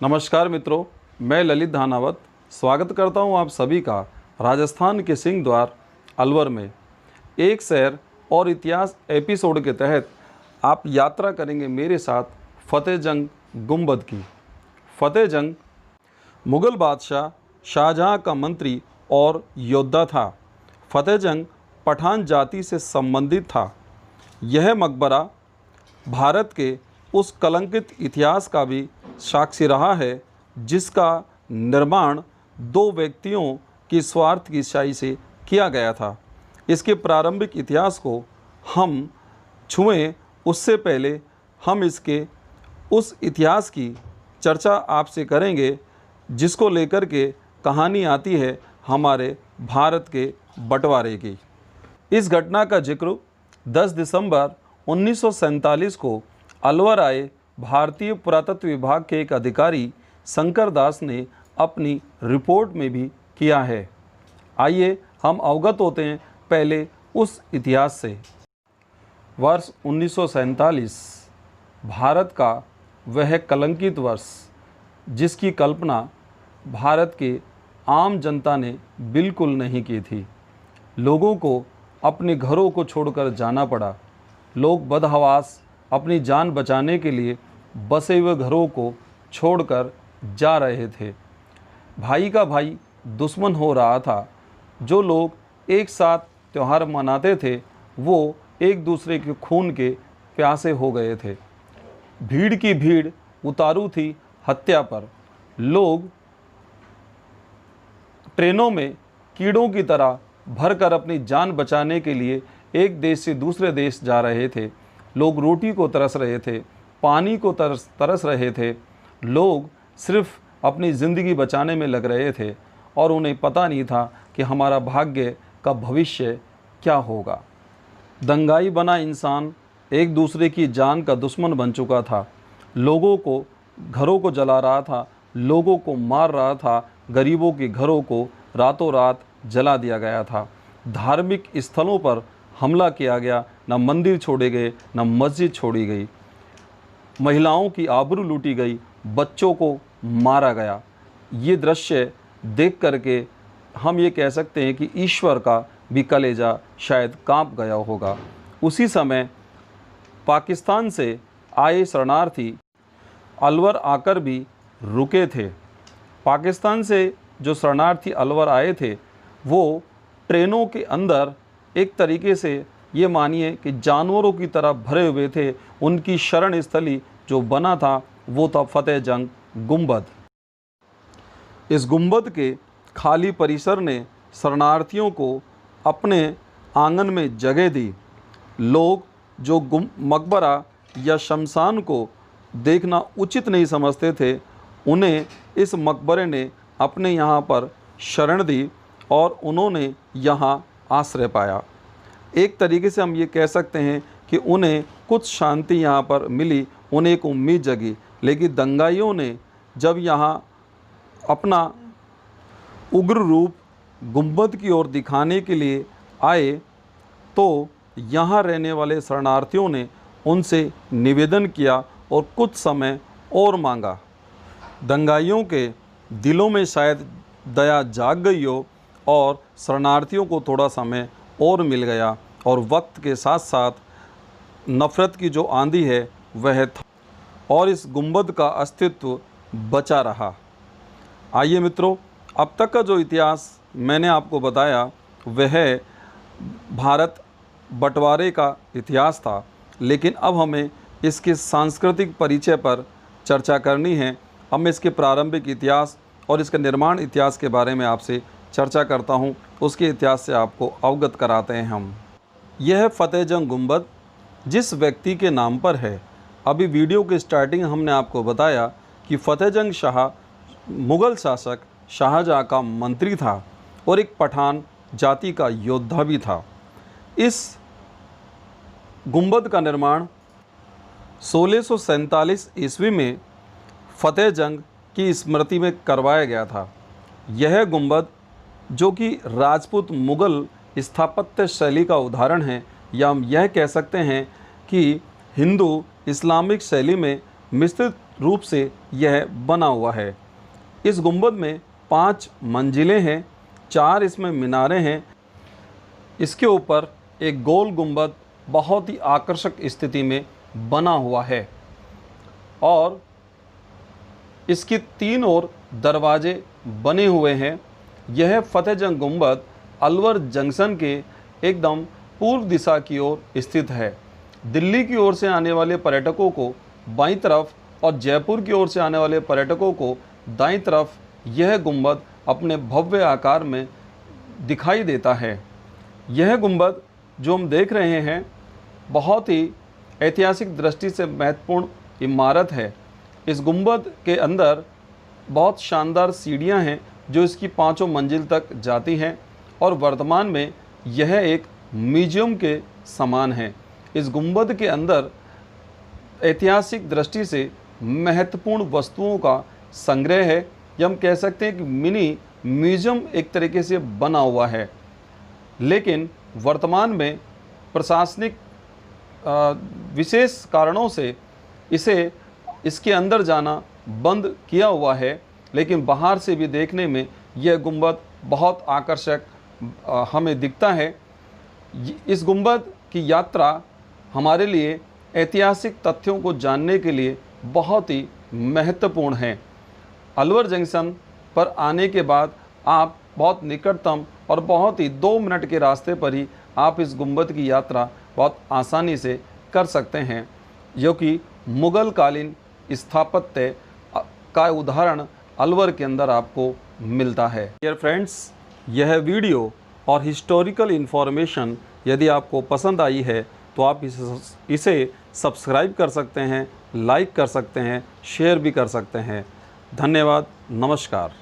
नमस्कार मित्रों, मैं ललित धानावत स्वागत करता हूं आप सभी का राजस्थान के सिंह द्वार अलवर में एक शहर और इतिहास एपिसोड के तहत आप यात्रा करेंगे मेरे साथ फतेह जंग गुंबद की। फतेह जंग मुग़ल बादशाह शाहजहां का मंत्री और योद्धा था। फतेह जंग पठान जाति से संबंधित था। यह मकबरा भारत के उस कलंकित इतिहास का भी साक्षी रहा है जिसका निर्माण दो व्यक्तियों की स्वार्थ की इच्छाई से किया गया था। इसके प्रारंभिक इतिहास को हम छुएं उससे पहले हम इसके उस इतिहास की चर्चा आपसे करेंगे जिसको लेकर के कहानी आती है हमारे भारत के बंटवारे की। इस घटना का जिक्र 10 दिसंबर 1947 को अलवर आए भारतीय पुरातत्व विभाग के एक अधिकारी शंकर दास ने अपनी रिपोर्ट में भी किया है। आइए हम अवगत होते हैं पहले उस इतिहास से। वर्ष 1947 भारत का वह कलंकित वर्ष जिसकी कल्पना भारत के आम जनता ने बिल्कुल नहीं की थी। लोगों को अपने घरों को छोड़कर जाना पड़ा। लोग बदहवास अपनी जान बचाने के लिए बसे हुए घरों को छोड़कर जा रहे थे। भाई का भाई दुश्मन हो रहा था। जो लोग एक साथ त्यौहार मनाते थे वो एक दूसरे के खून के प्यासे हो गए थे। भीड़ की भीड़ उतारू थी हत्या पर। लोग ट्रेनों में कीड़ों की तरह भरकर अपनी जान बचाने के लिए एक देश से दूसरे देश जा रहे थे। लोग रोटी को तरस रहे थे, पानी को तरस रहे थे। लोग सिर्फ अपनी ज़िंदगी बचाने में लग रहे थे और उन्हें पता नहीं था कि हमारा भाग्य का भविष्य क्या होगा। दंगाई बना इंसान एक दूसरे की जान का दुश्मन बन चुका था। लोगों को घरों को जला रहा था, लोगों को मार रहा था। गरीबों के घरों को रातों रात जला दिया गया था। धार्मिक स्थलों पर हमला किया गया। न मंदिर छोड़े गए, न मस्जिद छोड़ी गई। महिलाओं की आबरू लूटी गई, बच्चों को मारा गया। ये दृश्य देख करके हम ये कह सकते हैं कि ईश्वर का भी कलेजा शायद कांप गया होगा। उसी समय पाकिस्तान से आए शरणार्थी अलवर आकर भी रुके थे। पाकिस्तान से जो शरणार्थी अलवर आए थे वो ट्रेनों के अंदर एक तरीके से ये मानिए कि जानवरों की तरह भरे हुए थे। उनकी शरण स्थली जो बना था वो था फतेह जंग गुंबद। इस गुंबद के खाली परिसर ने शरणार्थियों को अपने आंगन में जगह दी। लोग जो मकबरा या शमशान को देखना उचित नहीं समझते थे उन्हें इस मकबरे ने अपने यहाँ पर शरण दी और उन्होंने यहाँ आश्रय पाया। एक तरीके से हम ये कह सकते हैं कि उन्हें कुछ शांति यहाँ पर मिली, उन्हें एक उम्मीद जगी। लेकिन दंगाइयों ने जब यहाँ अपना उग्र रूप गुंबद की ओर दिखाने के लिए आए तो यहाँ रहने वाले शरणार्थियों ने उनसे निवेदन किया और कुछ समय और मांगा। दंगाइयों के दिलों में शायद दया जाग गई हो और शरणार्थियों को थोड़ा समय और मिल गया और वक्त के साथ साथ नफ़रत की जो आंधी है वह था और इस गुंबद का अस्तित्व बचा रहा। आइए मित्रों, अब तक का जो इतिहास मैंने आपको बताया वह भारत बंटवारे का इतिहास था, लेकिन अब हमें इसके सांस्कृतिक परिचय पर चर्चा करनी है। अब मैं इसके प्रारंभिक इतिहास और इसके निर्माण इतिहास के बारे में आपसे चर्चा करता हूं। उसके इतिहास से आपको अवगत कराते हैं हम। यह फतेह जंग गुंबद जिस व्यक्ति के नाम पर है, अभी वीडियो के स्टार्टिंग हमने आपको बताया कि फतेह जंग शाह मुग़ल शासक शाहजहां का मंत्री था और एक पठान जाति का योद्धा भी था। इस गुंबद का निर्माण 1647 ईस्वी में फतेह जंग की स्मृति में करवाया गया था। यह गुंबद जो कि राजपूत मुग़ल स्थापत्य शैली का उदाहरण है, या हम यह कह सकते हैं कि हिंदू इस्लामिक शैली में मिश्रित रूप से यह बना हुआ है। इस गुंबद में 5 मंजिलें हैं, 4 इसमें मीनारें हैं। इसके ऊपर एक गोल गुंबद बहुत ही आकर्षक स्थिति में बना हुआ है और इसकी 3 ओर दरवाजे बने हुए हैं। यह फतेहजंग गुंबद अलवर जंक्शन के एकदम पूर्व दिशा की ओर स्थित है। दिल्ली की ओर से आने वाले पर्यटकों को बाईं तरफ और जयपुर की ओर से आने वाले पर्यटकों को दाईं तरफ यह गुंबद अपने भव्य आकार में दिखाई देता है। यह गुंबद जो हम देख रहे हैं बहुत ही ऐतिहासिक दृष्टि से महत्वपूर्ण इमारत है। इस गुंबद के अंदर बहुत शानदार सीढ़ियां हैं जो इसकी 5 मंजिल तक जाती हैं और वर्तमान में यह एक म्यूजियम के समान है। इस गुंबद के अंदर ऐतिहासिक दृष्टि से महत्वपूर्ण वस्तुओं का संग्रह है, या हम कह सकते हैं कि मिनी म्यूजियम एक तरीके से बना हुआ है। लेकिन वर्तमान में प्रशासनिक विशेष कारणों से इसके अंदर जाना बंद किया हुआ है, लेकिन बाहर से भी देखने में यह गुंबद बहुत आकर्षक हमें दिखता है। इस गुंबद की यात्रा हमारे लिए ऐतिहासिक तथ्यों को जानने के लिए बहुत ही महत्वपूर्ण है। अलवर जंक्शन पर आने के बाद आप बहुत निकटतम और बहुत ही 2 मिनट के रास्ते पर ही आप इस गुंबद की यात्रा बहुत आसानी से कर सकते हैं, जो कि मुग़ल कालीन स्थापत्य का उदाहरण अलवर के अंदर आपको मिलता है। डियर फ्रेंड्स, यह वीडियो और हिस्टोरिकल इन्फॉर्मेशन यदि आपको पसंद आई है तो आप इसे सब्सक्राइब कर सकते हैं, लाइक कर सकते हैं, शेयर भी कर सकते हैं। धन्यवाद, नमस्कार।